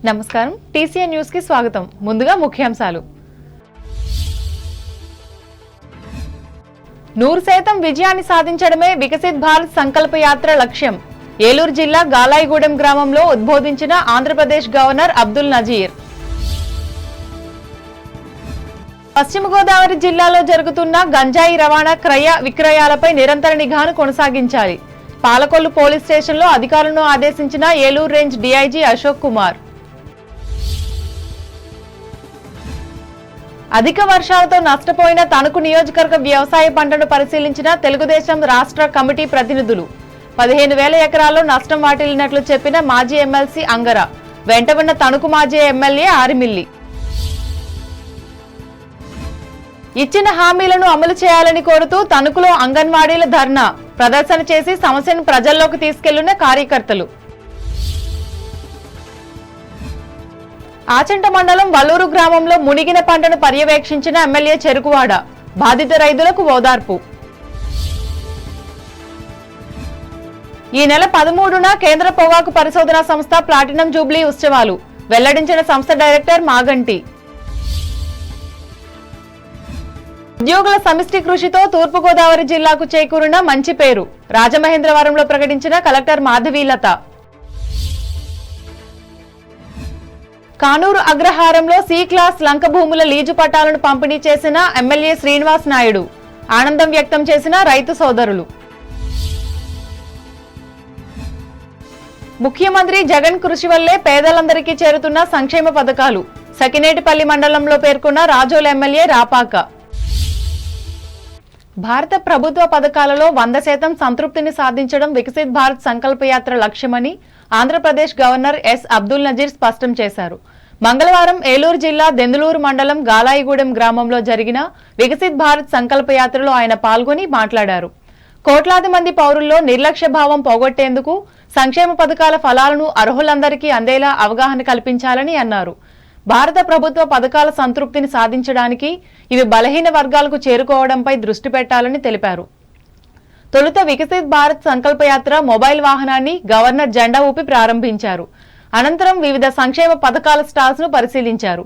నమస్కారం TCN news కి స్వాగతం. ముందుగా ముఖ్యాంశాలు. 100% విజయాన్ని సాధించడమే వికసిత్ భారత్ సంకల్ప యాత్ర లక్ష్యం. ఏలూరు జిల్లా గాలాయిగూడెం గ్రామంలో ఉద్బోధించిన ఆంధ్రప్రదేశ్ గవర్నర్ అబ్దుల్ నజీర్. పశ్చిమ గోదావరి జిల్లాలో జరుగుతున్న గంజాయి రవాణా క్రయ విక్రయాలపై నిరంతర నిఘాను కొనసాగించాలి. పాలకొల్లు పోలీస్ స్టేషన్లో అధికారులను ఆదేశించిన ఏలూరు రేంజ్ డీఐజీ అశోక్ కుమార్. అధిక వర్షాలతో నష్టపోయిన తణుకు నియోజకవర్గ వ్యవసాయ పంటను పరిశీలించిన తెలుగుదేశం రాష్ట్ర కమిటీ ప్రతినిధులు. 15,000 ఎకరాల్లో నష్టం వాటిల్లినట్లు చెప్పిన మాజీ ఎమ్మెల్సీ అంగర. వెంట ఉన్న తణుకు మాజీ ఎమ్మెల్యే ఆరిమిల్లి. ఇచ్చిన హామీలను అమలు చేయాలని కోరుతూ తణుకులో అంగన్వాడీల ధర్నా ప్రదర్శన చేసి సమస్యను ప్రజల్లోకి తీసుకెళ్లిన కార్యకర్తలు. ఆచంట మండలం వల్లూరు గ్రామంలో మునిగిన పంటను పర్యవేక్షించిన ఎమ్మెల్యే చెరుకువాడ. బాధిత రైతులకు ఓదార్పు. ఈ నెల 13న కేంద్ర పొగాకు పరిశోధనా సంస్థ ప్లాటినం జూబ్లీ ఉత్సవాలు వెల్లడించిన సంస్థ డైరెక్టర్ మాగంటి. ఉద్యోగుల సమిష్టి కృషితో తూర్పుగోదావరి జిల్లాకు చేకూరిన మంచి పేరు. రాజమహేంద్రవరంలో ప్రకటించిన కలెక్టర్ మాధవీలత. కానూరు అగ్రహారంలో సి క్లాస్ లంక భూముల లీజు పట్టాలను పంపిణీ చేసిన ఎమ్మెల్యే శ్రీనివాస్ నాయుడు. ఆనందం వ్యక్తం చేసిన రైతు సోదరులు. ముఖ్యమంత్రి జగన్ కృషి వల్లే పేదలందరికీ చేరుతున్న సంక్షేమ పథకాలు. సకినేటిపల్లి మండలంలో పేర్కొన్న రాజోలు ఎమ్మెల్యే రాపాక. భారత ప్రభుత్వ పథకాలలో 100% సంతృప్తిని సాధించడం వికసిత్ భారత్ సంకల్ప యాత్ర లక్ష్యమని ఆంధ్రప్రదేశ్ గవర్నర్ ఎస్ అబ్దుల్ నజీర్ స్పష్టం చేశారు. మంగళవారం ఏలూరు జిల్లా దెందులూరు మండలం గాలాయిగూడెం గ్రామంలో జరిగిన వికసిత్ భారత్ సంకల్ప యాత్రలో ఆయన పాల్గొని మాట్లాడారు. కోట్లాది మంది పౌరుల్లో నిర్లక్ష్య భావం పోగొట్టేందుకు సంక్షేమ పథకాల ఫలాలను అర్హులందరికీ అందేలా అవగాహన కల్పించాలని అన్నారు. భారత ప్రభుత్వ పథకాల సంతృప్తిని సాధించడానికి ఇవి బలహీన వర్గాలకు చేరుకోవడంపై దృష్టి పెట్టాలని తెలిపారు. తొలుత వికసిత్ భారత్ సంకల్పయాత్ర మొబైల్ వాహనాన్ని గవర్నర్ జెండా ఊపి ప్రారంభించారు. అనంతరం వివిధ సంక్షేమ పథకాల స్టాల్స్ ను పరిశీలించారు.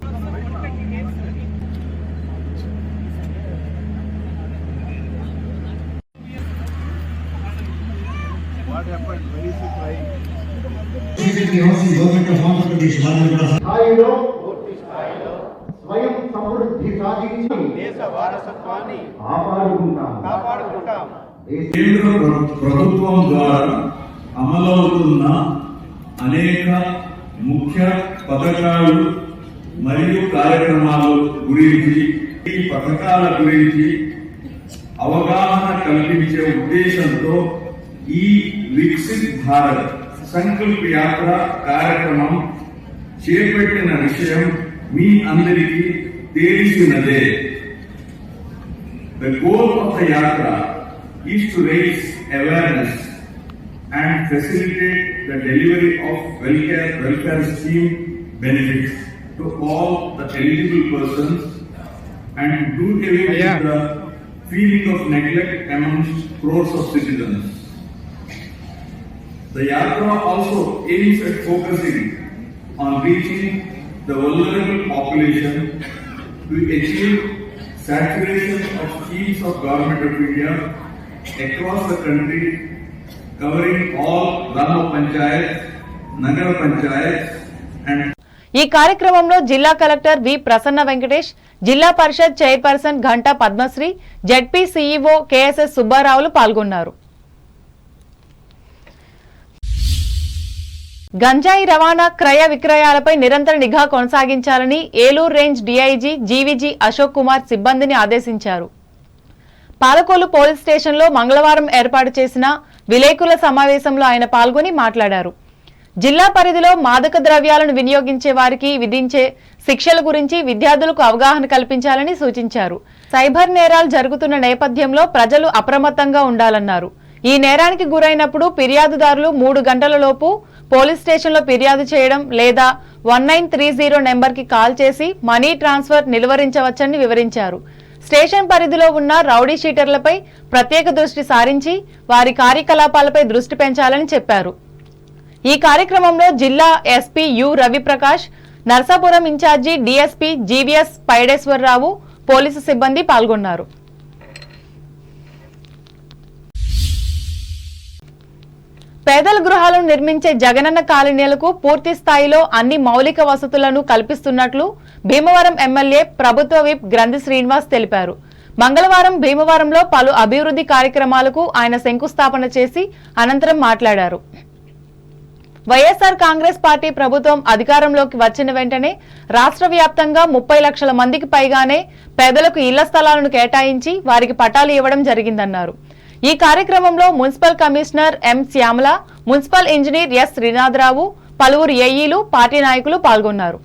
స్వయం సమృద్ధి సాధించి దేశ వారసత్వాన్ని కాపాడుకుంటాం. కేంద్ర ప్రభుత్వం ద్వారా అమలవుతున్న అనేక ముఖ్య పథకాలు మరియు కార్యక్రమాల గురించి, ఈ పథకాల గురించి అవగాహన కల్పించే ఉద్దేశంతో ఈ వికసిత్ భారత్ సంకల్ప యాత్ర కార్యక్రమం చేపట్టిన విషయం మీ అందరికీ తెలిసినదే. The goal of the yatra is to raise awareness and facilitate the delivery of welfare scheme benefits to all the eligible persons and do away with the feeling of neglect amongst crores of citizens. The yatra also aims at focusing on reaching the vulnerable population to achieve saturation of schemes of Government of India across the country, covering all Grama Panchayats, Nagara Panchayats and ఈ కార్యక్రమంలో జిల్లా collector వి ప్రసన్న వెంకటేష్, జిల్లా పరిషత్ chairperson ఘంటా Padmashri, ZP CEO KSS సుబ్బారావులు పాల్గొన్నారు. గంజాయి రవాణా క్రయ విక్రయాలపై నిరంతర నిఘా కొనసాగించాలని Eluru range DIG GVG Ashok Kumar సిబ్బందిని ఆదేశించారు. పాలకొల్లు పోలీస్ స్టేషన్లో మంగళవారం ఏర్పాటు చేసిన విలేకరుల సమావేశంలో ఆయన పాల్గొని మాట్లాడారు. జిల్లా పరిధిలో మాదక ద్రవ్యాలను వినియోగించే వారికి విధించే శిక్షల గురించి విద్యార్థులకు అవగాహన కల్పించాలని సూచించారు. సైబర్ నేరాలు జరుగుతున్న నేపథ్యంలో ప్రజలు అప్రమత్తంగా ఉండాలన్నారు. ఈ నేరానికి గురైనప్పుడు ఫిర్యాదుదారులు 3 గంటలలోపు పోలీస్ స్టేషన్లో ఫిర్యాదు చేయడం లేదా 1930 నెంబర్కి కాల్ చేసి మనీ ట్రాన్స్ఫర్ నిలువరించవచ్చని వివరించారు. స్టేషన్ పరిధిలో ఉన్న రౌడీ షీటర్లపై ప్రత్యేక దృష్టి సారించి వారి కార్యకలాపాలపై దృష్టి పెంచాలని చెప్పారు. ఈ కార్యక్రమంలో జిల్లా SP U Raviprakash, Narsapuram incharge DSP GVS Paideswararao, police సిబ్బంది పాల్గొన్నారు. పేదల గృహాలను నిర్మించే జగనన్న కాలనీలకు పూర్తి స్థాయిలో అన్ని మౌలిక వసతులను కల్పిస్తున్నట్లు భీమవరం ఎమ్మెల్యే ప్రభుత్వ విప్ గ్రంథి శ్రీనివాస్ తెలిపారు. మంగళవారం భీమవరంలో పలు అభివృద్ధి కార్యక్రమాలకు ఆయన శంకుస్థాపన చేసి అనంతరం మాట్లాడారు. వైఎస్ఆర్ కాంగ్రెస్ పార్టీ ప్రభుత్వం అధికారంలోకి వచ్చిన వెంటనే రాష్ట్ర వ్యాప్తంగా 30 లక్షల మందికి పైగానే పేదలకు ఇళ్ల స్థలాలను కేటాయించి వారికి పట్టాలు ఇవ్వడం జరిగిందన్నారు. ఈ కార్యక్రమంలో municipal commissioner M Shyamala, municipal engineer S Srinatharao, పలువురు ఏఈలు, పార్టీ నాయకులు పాల్గొన్నారు.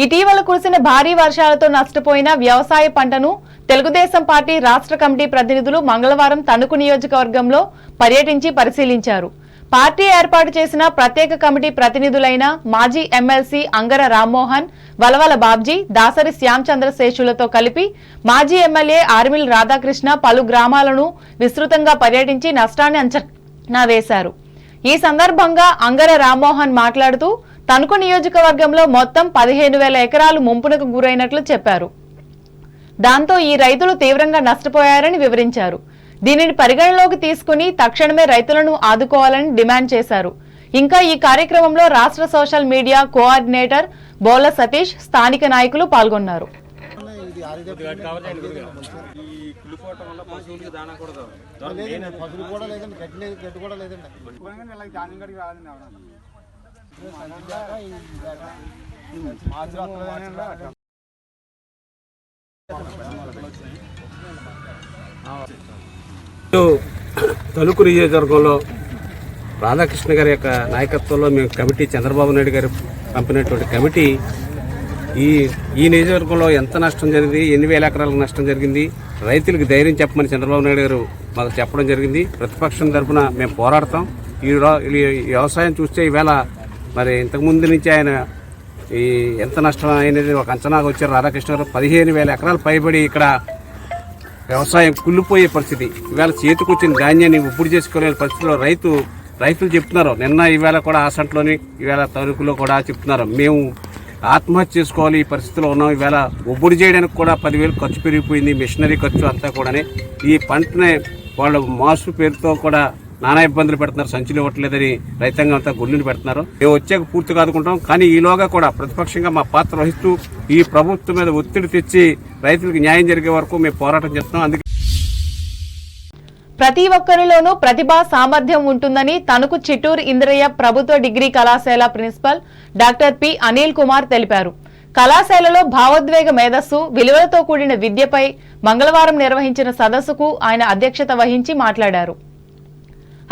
ఇటీవల కురిసిన భారీ వర్షాలతో నష్టపోయిన వ్యవసాయ పంటను తెలుగుదేశం పార్టీ రాష్ట్ర కమిటీ ప్రతినిధులు మంగళవారం తణుకు నియోజకవర్గంలో పర్యటించి పరిశీలించారు. పార్టీ ఏర్పాటు చేసిన ప్రత్యేక కమిటీ ప్రతినిధులైన మాజీ ఎమ్మెల్సీ అంగర రామ్మోహన్, వలవల బాబ్జీ, దాసరి శ్యాంచంద్రశేషులతో కలిపి మాజీ ఎమ్మెల్యే ఆర్మిల్ రాధాకృష్ణ పలు గ్రామాలను విస్తృతంగా పర్యటించి నష్టాన్ని అంచనా వేశారు. ఈ సందర్భంగా అంగర రామ్మోహన్ మాట్లాడుతూ తణుకు నియోజకవర్గంలో మొత్తం 15,000 ఎకరాలు ముంపునకు గురైనట్లు చెప్పారు. దాంతో ఈ రైతులు తీవ్రంగా నష్టపోయారని వివరించారు. దీనిని పరిగణలోకి తీసుకుని తక్షణమే రైతులను ఆదుకోవాలని డిమాండ్ చేశారు. ఇంకా ఈ కార్యక్రమంలో రాష్ట్ర సోషల్ మీడియా కోఆర్డినేటర్ బోల సతీష్, స్థానిక నాయకులు పాల్గొన్నారు. తణుకు నియోజకవర్గంలో రాధాకృష్ణ గారి యొక్క నాయకత్వంలో మేము కమిటీ, చంద్రబాబు నాయుడు గారు పంపినటువంటి కమిటీ ఈ నియోజకవర్గంలో ఎంత నష్టం జరిగింది, ఎన్ని వేల ఎకరాలకు నష్టం జరిగింది, రైతులకు ధైర్యం చెప్పమని చంద్రబాబు నాయుడు గారు మాకు చెప్పడం జరిగింది. ప్రతిపక్షం తరఫున మేము పోరాడతాం. ఈ వ్యవసాయం చూస్తే ఈవేళ మరి ఇంతకుముందు నుంచి ఆయన ఎంత నష్టం అనేది ఒక అంచనాకు వచ్చారు రాధాకృష్ణ గారు. 15,000 ఎకరాలు పైబడి ఇక్కడ వ్యవసాయం కుళ్ళిపోయే పరిస్థితి. ఈవేళ చేతికొచ్చిన ధాన్యాన్ని ఉప్పుడు చేసుకోలేని పరిస్థితిలో రైతులు చెప్తున్నారు. నిన్న ఈవేళ కూడా ఆసంట్లోని ఈవేళ తణుకులో కూడా చెప్తున్నారు, మేము ఆత్మహత్య చేసుకోవాలి ఈ పరిస్థితిలో ఉన్నాం. ఈవేళ ఒబ్బుడు చేయడానికి కూడా 10,000 ఖర్చు పెరిగిపోయింది, మిషనరీ ఖర్చు అంతా కూడా. ఈ పంటనే వాళ్ళు మాసు పేరుతో కూడా నానా ఇబ్బందులు పెడుతున్నారు, సంచులు ఇవ్వట్లేదని రైతాంగం అంతా గుళ్ళని పెడుతున్నారు. మేము వచ్చాక పూర్తిగా ఆదుకుంటాం, కానీ ఈలోగా కూడా ప్రతిపక్షంగా మా పాత్ర వహిస్తూ ఈ ప్రభుత్వం మీద ఒత్తిడి తెచ్చి రైతులకు న్యాయం జరిగే వరకు మేము పోరాటం చేస్తున్నాం. అందుకే ప్రతి ఒక్కరిలోనూ ప్రతిభా సామర్థ్యం ఉంటుందని తణుకు చిట్టూరు ఇంద్రయ్య ప్రభుత్వ డిగ్రీ కళాశాల principal doctor P Anil Kumar తెలిపారు. కళాశాలలో భావోద్వేగ మేధస్సు, విలువలతో కూడిన విద్యపై మంగళవారం నిర్వహించిన సదస్సుకు ఆయన అధ్యక్షత వహించి మాట్లాడారు.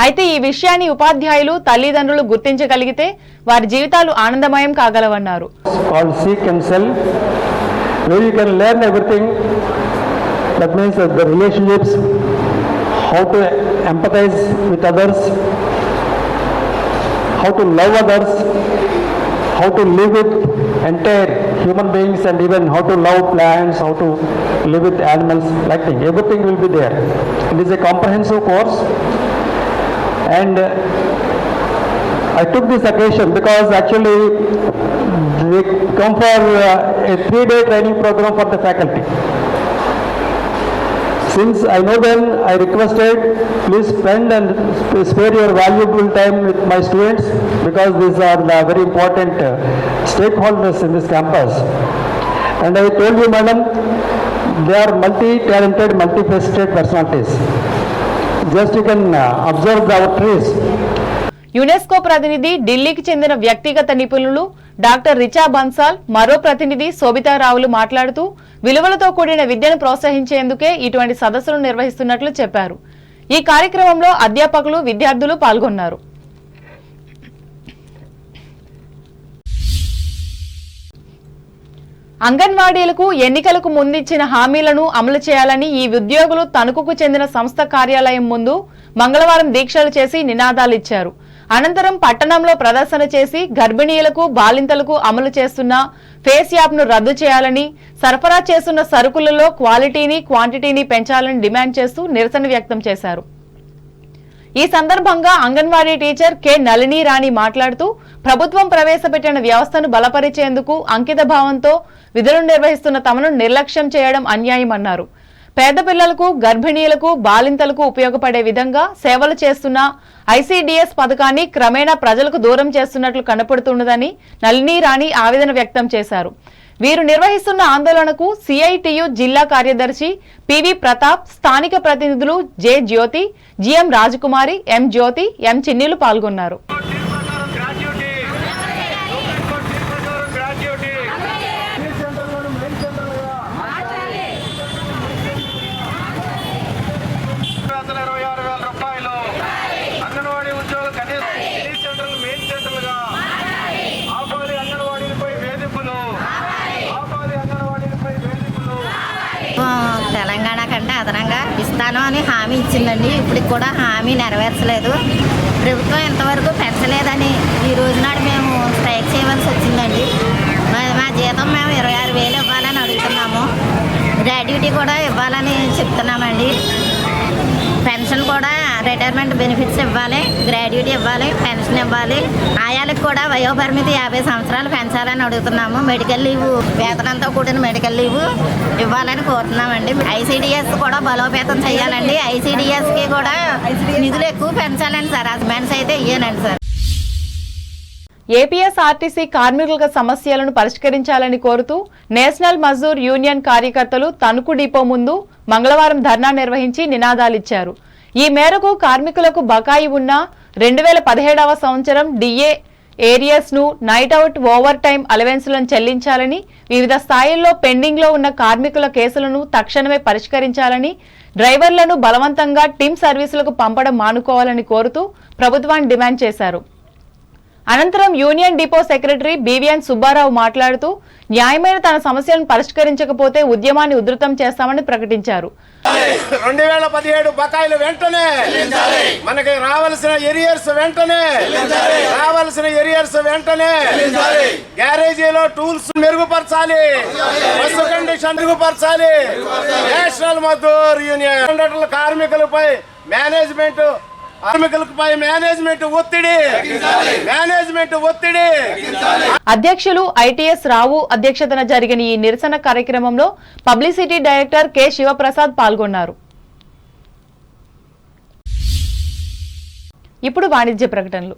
అయితే ఈ విషయాన్ని ఉపాధ్యాయులు, తల్లిదండ్రులు గుర్తించగలిగితే వారి జీవితాలు ఆనందమయం కాగలవన్నారు. how to empathize with others, how to love others, how to live with entire human beings, and even how to love plants, how to live with animals, like thing. Everything will be there. It is a comprehensive course, and I took this occasion because actually they come for a 3-day training program for the faculty. Since I know them, I requested, please spend and spare your valuable time with my students, because these are the very important stakeholders in this campus. And I told you, madam, they are multi-talented, multifaceted personalities. Just you can observe our trees. UNESCO ప్రతినిధి, ఢిల్లీకి చెందిన వ్యక్తిగత నిపుణులు doctor Richa Bansal, మరో ప్రతినిధి శోభితారావులు మాట్లాడుతూ విలువలతో కూడిన విద్యను ప్రోత్సహించేందుకే ఇటువంటి సదస్సులు నిర్వహిస్తున్నట్లు చెప్పారు. ఈ కార్యక్రమంలో అధ్యాపకులు, విద్యార్థులు పాల్గొన్నారు. అంగన్వాడీలకు ఎన్నికలకు ముందిచ్చిన హామీలను అమలు చేయాలని ఈ ఉద్యోగులు తణుకుకు చెందిన సంస్థ కార్యాలయం ముందు మంగళవారం దీక్షలు చేసి నినాదాలిచ్చారు. అనంతరం పట్టణంలో ప్రదర్శన చేసి గర్భిణీలకు, బాలింతలకు అమలు చేస్తున్న ఫేస్ యాప్ను రద్దు చేయాలని, సరఫరా చేస్తున్న సరుకులలో క్వాలిటీని, క్వాంటిటీని పెంచాలని డిమాండ్ చేస్తూ నిరసన వ్యక్తం చేశారు. ఈ సందర్భంగా అంగన్వాడీ టీచర్ కె నళిని రాణి మాట్లాడుతూ ప్రభుత్వం ప్రవేశపెట్టిన వ్యవస్థను బలపరిచేందుకు అంకిత భావంతో విధులు నిర్వహిస్తున్న తమను నిర్లక్ష్యం చేయడం అన్యాయమన్నారు. పేద పిల్లలకు, గర్భిణీలకు, బాలింతలకు ఉపయోగపడే విధంగా సేవలు చేస్తున్న ఐసీడీఎస్ పథకాన్ని క్రమేణా ప్రజలకు దూరం చేస్తున్నట్లు కనపడుతున్నదని నళిని రాణి ఆవేదన వ్యక్తం చేశారు. వీరు నిర్వహిస్తున్న ఆందోళనకు సిఐటియు జిల్లా కార్యదర్శి పివి ప్రతాప్, స్థానిక ప్రతినిధులు జె జ్యోతి, జిఎం రాజకుమారి, ఎం జ్యోతి, ఎం చిన్నీలు పాల్గొన్నారు. తెలంగాణ కంటే అదనంగా ఇస్తాను అని హామీ ఇచ్చిందండి. ఇప్పటికి కూడా హామీ నెరవేర్చలేదు. ప్రభుత్వం ఇంతవరకు పెంచలేదని ఈ రోజు నాడు మేము స్ట్రైక్ చేయవలసి వచ్చిందండి. మా జీతం మేము 26,000 ఇవ్వాలని అడుగుతున్నాము. గ్రాడ్యుటీ కూడా ఇవ్వాలని చెప్తున్నామండి. పెన్షన్ కూడా రిటైర్మెంట్ బెనిఫిట్స్ ఇవ్వాలి, గ్రాడ్యుటీ ఇవ్వాలి, పెన్షన్ ఇవ్వాలి. ఆయాలకు కూడా వయోపరిమితి 50 సంవత్సరాలు పెంచాలని అడుగుతున్నాము. మెడికల్ లీవ్, వేతనంతో కూడిన మెడికల్ లీవ్ ఇవ్వాలని కోరుతున్నామండి. ఐసీడీఎస్ కూడా బలోపేతం చేయాలండి. ఐసీడీఎస్కి కూడా నిధులు ఎక్కువ పెంచాలండి సార్. హస్బెండ్స్ అయితే ఇయ్యనండి సార్. ఏపీఎస్ఆర్టీసీ కార్మికుల సమస్యలను పరిష్కరించాలని కోరుతూ నేషనల్ మజ్దూర్ యూనియన్ కార్యకర్తలు తణుకు డిపో ముందు మంగళవారం ధర్నా నిర్వహించి నినాదాలిచ్చారు. ఈ మేరకు కార్మికులకు బకాయి ఉన్న 2017వ సంవత్సరం డిఏ ఏరియర్స్ ను, నైట్ అవుట్, ఓవర్ టైం అలవెన్స్లను చెల్లించాలని, వివిధ స్థాయిల్లో పెండింగ్ లో ఉన్న కార్మికుల కేసులను తక్షణమే పరిష్కరించాలని, డ్రైవర్లను బలవంతంగా టిమ్ సర్వీసులకు పంపడం మానుకోవాలని కోరుతూ ప్రభుత్వాన్ని డిమాండ్ చేశారు. అనంతరం union depot secretary BVN Subbarao మాట్లాడుతూ న్యాయమైన తన సమస్యలను పరిష్కరించకపోతే ఉద్యమాన్ని ఉధృతం చేస్తామని ప్రకటించారు. 2017 బకాయిలు వెంటనే, మనకి రావాల్సిన ఎరియర్స్ వెంటనే, గ్యారేజీలో టూల్స్ మెరుగుపరచాలి, బస్సు కండిషన్ మెరుగుపరచాలి. నేషనల్ మజ్దూర్ యూనియన్ కార్మికులపై మేనేజ్మెంట్ ఒత్తిడి. అధ్యక్షులు ఐటీఎస్ రావు అధ్యక్షతన జరిగిన ఈ నిరసన కార్యక్రమంలో పబ్లిసిటీ డైరెక్టర్ కె శివప్రసాద్ పాల్గొన్నారు. ఇప్పుడు వాణిజ్య ప్రకటనలు.